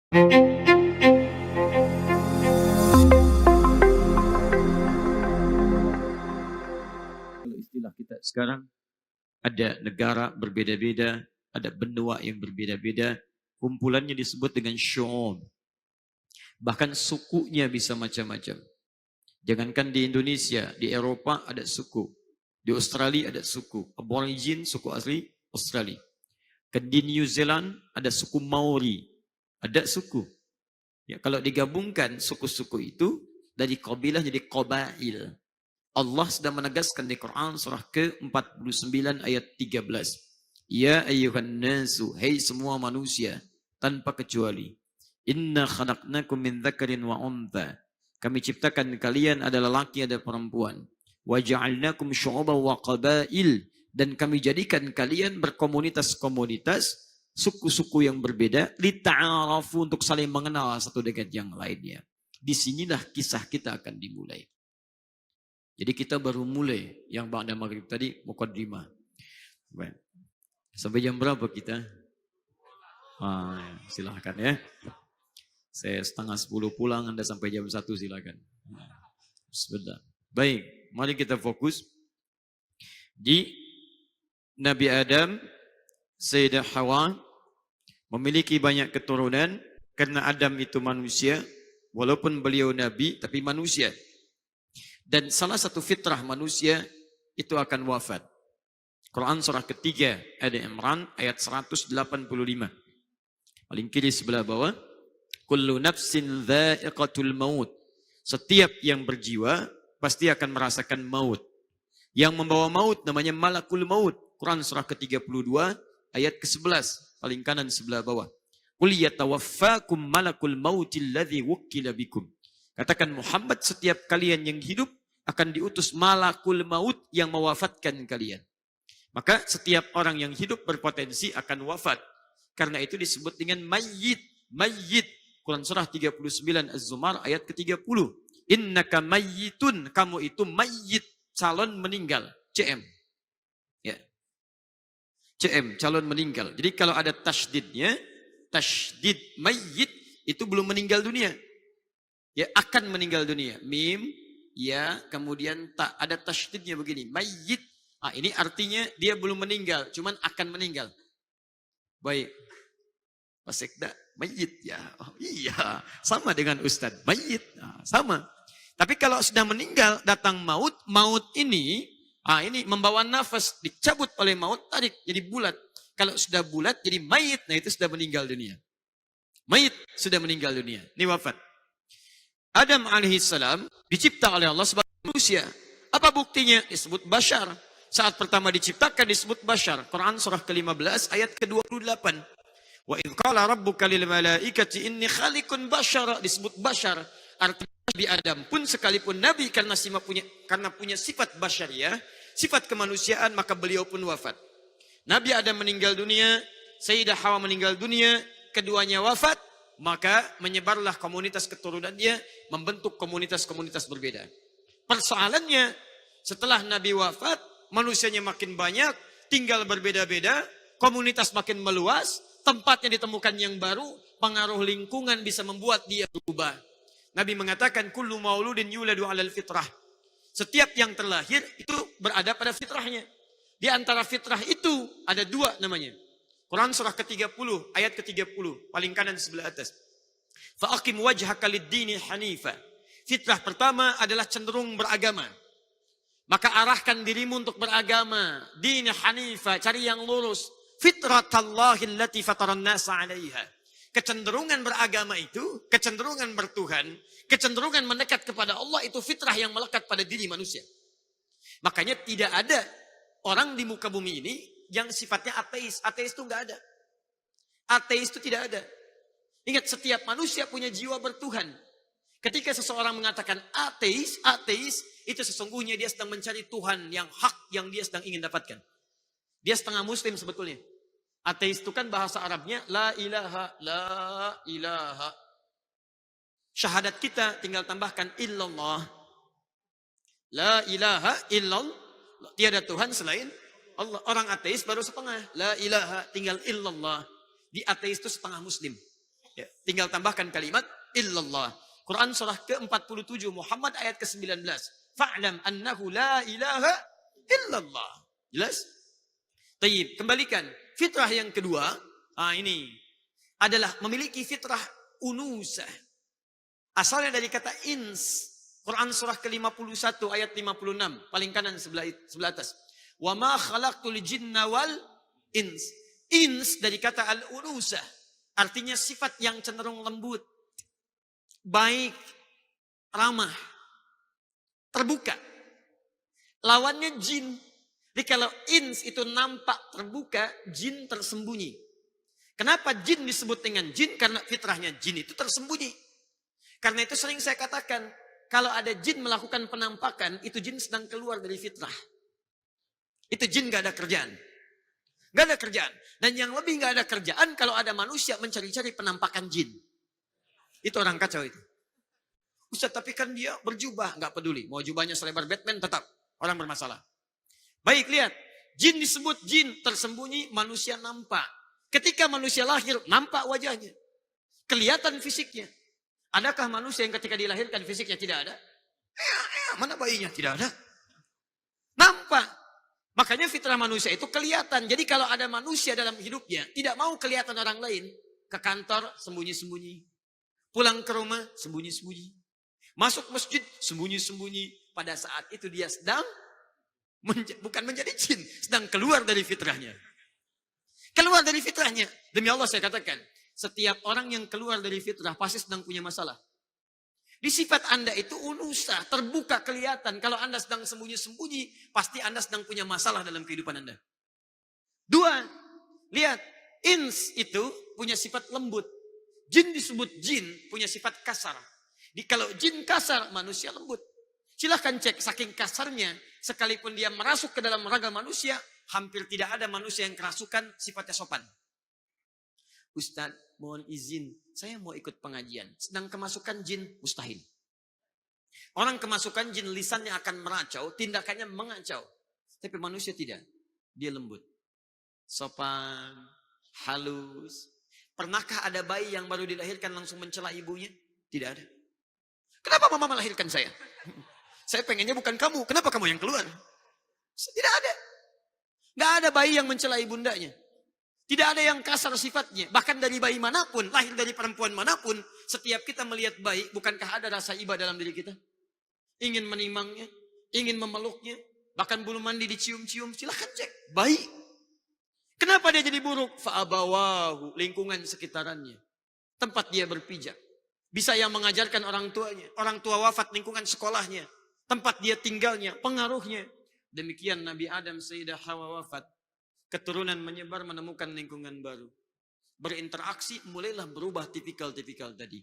Kalau istilah kita sekarang, ada negara berbeda-beda, ada benua yang berbeda-beda, kumpulannya disebut dengan syu'ub. Bahkan sukunya bisa macam-macam. Jangankan di Indonesia, di Eropa ada suku, di Australia ada suku, Aborigin suku asli Australia. Di New Zealand ada suku Maori, ada suku. Ya, kalau digabungkan suku-suku itu dari kabilah jadi qabail. Allah sedang menegaskan di Quran surah ke-49 ayat 13. Ya ayyuhan nasu, hai semua manusia tanpa kecuali. Inna khalaqnakum min dzakarin wa untha. Kami ciptakan kalian adalah laki ada perempuan. Wa ja'alnakum syu'uban wa qabail, dan kami jadikan kalian berkomunitas-komunitas, suku-suku yang berbeda, lita'arafu, untuk saling mengenal satu dengan yang lainnya. Disinilah kisah kita akan dimulai. Jadi kita baru mulai yang ba'da maghrib tadi, muqaddimah. Sampai jam berapa kita? Silahkan ya. Saya 9:30 pulang, Anda sampai jam 1 silakan. Sebentar. Baik, mari kita fokus di Nabi Adam, Sayyidah Hawa, memiliki banyak keturunan karena Adam itu manusia, walaupun beliau Nabi, tapi manusia. Dan salah satu fitrah manusia itu akan wafat. Quran surah ketiga, Ali Imran ayat 185. Paling kiri sebelah bawah. Kullu nafsin dha'iqatul maut. Setiap yang berjiwa pasti akan merasakan maut. Yang membawa maut namanya malakul maut. Quran surah ke-32 ayat ke-11. Paling kanan sebelah bawah. Qul yatawaffakum malakul mautil ladzi wukkila bikum. Katakan Muhammad, setiap kalian yang hidup akan diutus malakul maut yang mewafatkan kalian. Maka setiap orang yang hidup berpotensi akan wafat. Karena itu disebut dengan mayyit. Mayyit. Quran surah 39 Az-Zumar ayat ke-30. Innaka mayyitun. Kamu itu mayyit. Calon meninggal. CM. Ya. CM. Calon meninggal. Jadi kalau ada tasydidnya. Tasydid mayyit. Itu belum meninggal dunia. Ya, akan meninggal dunia. Mim. Ya. Kemudian tak ada tasydidnya begini. Mayyit. Ini artinya dia belum meninggal, cuman akan meninggal. Baik. Pak Sekda, mayit ya. Oh, iya, sama dengan Ustadz. Mayit, sama. Tapi kalau sudah meninggal, datang maut, maut ini membawa nafas, dicabut oleh maut, tarik jadi bulat. Kalau sudah bulat jadi mayit, nah itu sudah meninggal dunia. Mayit sudah meninggal dunia. Ini wafat. Adam alaihissalam dicipta oleh Allah sebagai manusia. Apa buktinya? Disebut bashar. Saat pertama diciptakan disebut bashar. Quran surah ke-15 ayat ke-28. Wa idh qala rabbuka lil malaikati inni khaliqun bashara, disebut bashar. Artinya Nabi Adam pun sekalipun nabi karena punya sifat basyariah, sifat kemanusiaan, maka beliau pun wafat. Nabi Adam meninggal dunia, Sayyidah Hawa meninggal dunia, keduanya wafat, maka menyebarlah komunitas keturunannya, membentuk komunitas-komunitas berbeda. Persoalannya, setelah Nabi wafat, manusianya makin banyak, tinggal berbeda-beda, komunitas makin meluas, tempatnya ditemukan yang baru, pengaruh lingkungan bisa membuat dia berubah. Nabi mengatakan, kullu mauludin yuladu alal fitrah. Setiap yang terlahir itu berada pada fitrahnya. Di antara fitrah itu ada dua namanya. Quran surah ke-30, ayat ke-30, paling kanan sebelah atas. Fa'aqim wajhaka lid-dini hanifa. Fitrah pertama adalah cenderung beragama. Maka arahkan dirimu untuk beragama. Din hanifah, cari yang lurus. Fitratallahi allati fataran nasa 'alaiha. Kecenderungan beragama itu, kecenderungan bertuhan, kecenderungan mendekat kepada Allah itu fitrah yang melekat pada diri manusia. Makanya tidak ada orang di muka bumi ini yang sifatnya ateis. Ateis itu enggak ada. Ateis itu tidak ada. Ingat, setiap manusia punya jiwa bertuhan. Ketika seseorang mengatakan ateis, itu sesungguhnya dia sedang mencari Tuhan yang hak yang dia sedang ingin dapatkan. Dia setengah muslim sebetulnya. Ateis itu kan bahasa Arabnya la ilaha, la ilaha. Syahadat kita tinggal tambahkan illallah. La ilaha illallah. Tiada Tuhan selain Allah. Orang ateis baru setengah. La ilaha tinggal illallah. Di ateis itu setengah muslim. Ya, tinggal tambahkan kalimat illallah. Quran surah ke-47 Muhammad ayat ke-19. Fa'lam annahu la ilaha illallah. Jelas? Tayyib, kembalikan. Fitrah yang kedua, ini adalah memiliki fitrah unusah. Asalnya dari kata ins. Quran surah ke-51 ayat 56, paling kanan sebelah atas. Wa ma khalaqtul jinna wal ins. Ins dari kata al-unusah, artinya sifat yang cenderung lembut, baik, ramah, terbuka. Lawannya jin. Jadi kalau ins itu nampak terbuka, jin tersembunyi. Kenapa jin disebut dengan jin? Karena fitrahnya jin itu tersembunyi. Karena itu sering saya katakan, kalau ada jin melakukan penampakan, itu jin sedang keluar dari fitrah. Itu jin gak ada kerjaan. Gak ada kerjaan. Dan yang lebih gak ada kerjaan, kalau ada manusia mencari-cari penampakan jin. Itu orang kacau itu. Ustaz, tapi kan dia berjubah. Gak peduli. Mau jubahnya selebar Batman, tetap. Orang bermasalah. Baik, lihat. Jin disebut jin tersembunyi, manusia nampak. Ketika manusia lahir, nampak wajahnya. Kelihatan fisiknya. Adakah manusia yang ketika dilahirkan fisiknya tidak ada? Mana bayinya? Tidak ada. Nampak. Makanya fitrah manusia itu kelihatan. Jadi kalau ada manusia dalam hidupnya, tidak mau kelihatan orang lain. Ke kantor, sembunyi-sembunyi. Pulang ke rumah, sembunyi-sembunyi. Masuk masjid, sembunyi-sembunyi. Pada saat itu dia sedang, bukan menjadi jin, sedang keluar dari fitrahnya. Keluar dari fitrahnya. Demi Allah saya katakan, setiap orang yang keluar dari fitrah pasti sedang punya masalah. Di sifat Anda itu unusah, terbuka kelihatan. Kalau Anda sedang sembunyi-sembunyi, pasti Anda sedang punya masalah dalam kehidupan Anda. Dua, lihat, ins itu punya sifat lembut. Jin disebut jin, punya sifat kasar. Kalau jin kasar, manusia lembut. Silahkan cek, saking kasarnya, sekalipun dia merasuk ke dalam raga manusia, hampir tidak ada manusia yang kerasukan sifatnya sopan. Ustaz, mohon izin, saya mau ikut pengajian. Sedang kemasukan jin, mustahil. Orang kemasukan jin, lisannya akan meracau, tindakannya mengacau. Tapi manusia tidak. Dia lembut. Sopan, halus. Pernahkah ada bayi yang baru dilahirkan langsung mencela ibunya? Tidak ada. Kenapa mama melahirkan saya? Saya pengennya bukan kamu. Kenapa kamu yang keluar? Tidak ada. Tidak ada bayi yang mencela ibundanya. Tidak ada yang kasar sifatnya. Bahkan dari bayi manapun, lahir dari perempuan manapun, setiap kita melihat bayi, bukankah ada rasa iba dalam diri kita? Ingin menimangnya, ingin memeluknya, bahkan bulu mandi dicium-cium, silahkan cek. Bayi. Kenapa dia jadi buruk? Fa'abawahu, lingkungan sekitarannya. Tempat dia berpijak. Bisa yang mengajarkan orang tuanya. Orang tua wafat, lingkungan sekolahnya. Tempat dia tinggalnya, pengaruhnya. Demikian Nabi Adam, Sayyidah Hawa wafat. Keturunan menyebar, menemukan lingkungan baru. Berinteraksi, mulailah berubah tipikal-tipikal tadi.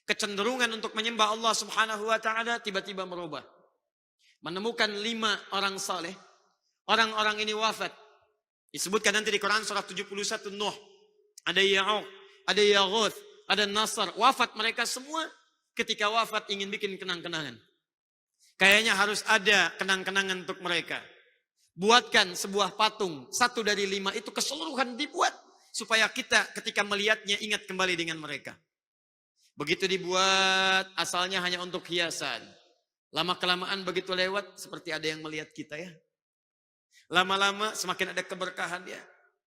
Kecenderungan untuk menyembah Allah Subhanahu wa ta'ala tiba-tiba merubah. Menemukan 5 orang saleh. Orang-orang ini wafat. Disebutkan nanti di Quran surah 71 Nuh. Ada Ya'uq, ada Yaghuth, ada Nasr. Wafat mereka semua. Ketika wafat ingin bikin kenang-kenangan. Kayaknya harus ada kenang-kenangan untuk mereka. Buatkan sebuah patung, 1 dari 5 itu keseluruhan dibuat. Supaya kita ketika melihatnya ingat kembali dengan mereka. Begitu dibuat, asalnya hanya untuk hiasan. Lama-kelamaan begitu lewat, seperti ada yang melihat kita ya. Lama-lama semakin ada keberkahan ya.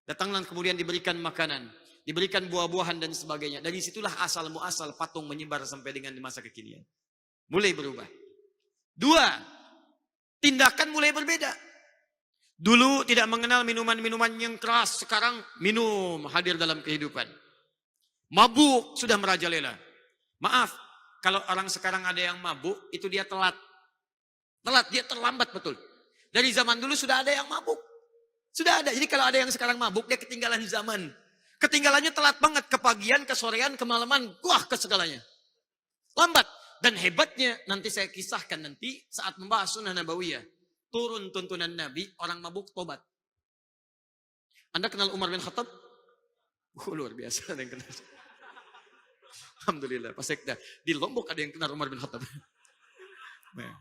Datanglah kemudian diberikan makanan. Diberikan buah-buahan dan sebagainya. Dari situlah asal-muasal patung menyebar sampai dengan di masa kekinian. Mulai berubah. 2, tindakan mulai berbeda. Dulu tidak mengenal minuman-minuman yang keras, sekarang minum hadir dalam kehidupan. Mabuk sudah merajalela. Maaf, kalau orang sekarang ada yang mabuk, itu dia telat. Telat, dia terlambat betul. Dari zaman dulu sudah ada yang mabuk. Sudah ada, jadi kalau ada yang sekarang mabuk, dia ketinggalan zaman. Ketinggalannya telat banget, ke pagian, ke sorean, ke malaman, wah ke segalanya. Lambat. Dan hebatnya, nanti saya kisahkan nanti saat membahas sunnah nabawiyah. Turun tuntunan Nabi, orang mabuk tobat. Anda kenal Umar bin Khattab? Luar biasa ada yang kenal. Alhamdulillah, Pak Sekda. Di Lombok ada yang kenal Umar bin Khattab. Nah.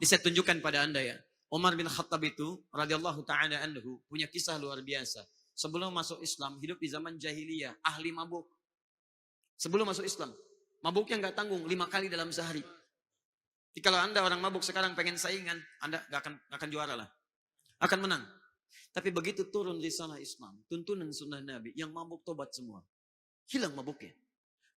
Ini saya tunjukkan pada Anda ya. Umar bin Khattab itu, radhiyallahu ta'ala anhu, punya kisah luar biasa. Sebelum masuk Islam, hidup di zaman jahiliyah, ahli mabuk. Sebelum masuk Islam. Mabuknya nggak tanggung, 5 kali dalam sehari. Jadi kalau Anda orang mabuk sekarang pengen saingan, Anda nggak akan juara lah. Akan menang. Tapi begitu turun risalah Islam, tuntunan sunnah Nabi, yang mabuk tobat semua. Hilang mabuknya.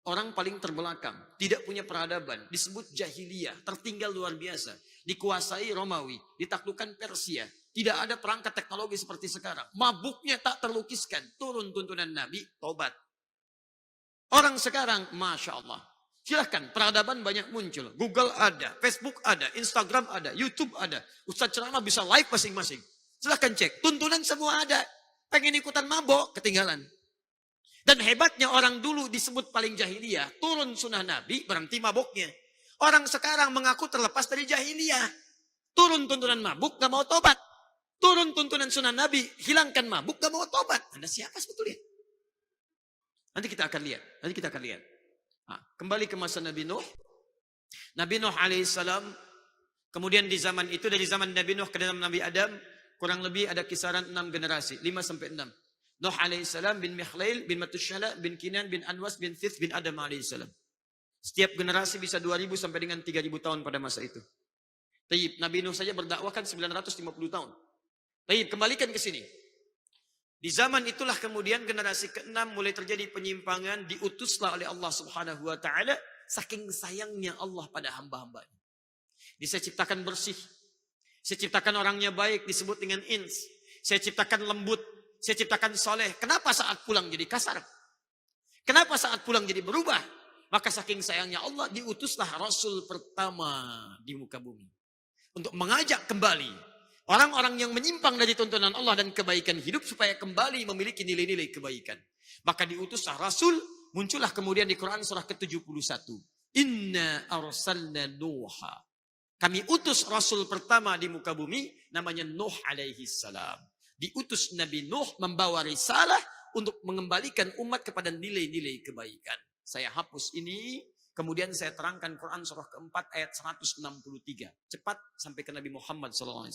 Orang paling terbelakang, tidak punya peradaban, disebut jahiliyah, tertinggal luar biasa. Dikuasai Romawi, ditaklukkan Persia. Tidak ada perangkat teknologi seperti sekarang. Mabuknya tak terlukiskan, turun tuntunan Nabi, tobat. Orang sekarang, Masya Allah. Silahkan, peradaban banyak muncul. Google ada, Facebook ada, Instagram ada, YouTube ada. Ustaz ceramah bisa live masing-masing. Silahkan cek, tuntunan semua ada. Pengen ikutan mabok, ketinggalan. Dan hebatnya orang dulu disebut paling jahiliyah. Turun sunnah Nabi, berhenti maboknya. Orang sekarang mengaku terlepas dari jahiliyah. Turun tuntunan mabuk, gak mau tobat. Turun tuntunan sunnah Nabi, hilangkan mabuk, gak mau tobat. Anda siapa sebetulnya? Nanti kita akan lihat. Nah, kembali ke masa Nabi Nuh. Nabi Nuh alaihissalam, kemudian di zaman itu, dari zaman Nabi Nuh ke zaman Nabi Adam, kurang lebih ada kisaran 6 generasi, 5-6. Nuh alaihissalam bin Mikhlail bin Matusyala bin Kinan bin Anwas bin Thith bin Adam alaihissalam. Setiap generasi bisa 2000 sampai dengan 3000 tahun pada masa itu. Tayyib, Nabi Nuh saja berdakwah kan 950 tahun. Tayyib, kembalikan ke sini. Di zaman itulah kemudian generasi ke-6 mulai terjadi penyimpangan, diutuslah oleh Allah Subhanahu wa taala, saking sayangnya Allah pada hamba-hambanya. Saya ciptakan bersih. Saya ciptakan orangnya baik, disebut dengan ins. Saya ciptakan lembut. Saya ciptakan soleh. Kenapa saat pulang jadi kasar? Kenapa saat pulang jadi berubah? Maka saking sayangnya Allah, diutuslah Rasul pertama di muka bumi. Untuk mengajak kembali orang-orang yang menyimpang dari tuntunan Allah dan kebaikan hidup, supaya kembali memiliki nilai-nilai kebaikan. Maka diutuslah Rasul, muncullah kemudian di Quran surah ke-71. Inna arsalna Nuha. Kami utus Rasul pertama di muka bumi, namanya Nuh alaihi salam. Diutus Nabi Nuh membawa risalah untuk mengembalikan umat kepada nilai-nilai kebaikan. Saya hapus ini, kemudian saya terangkan Quran surah keempat ayat 163. Cepat sampai ke Nabi Muhammad SAW.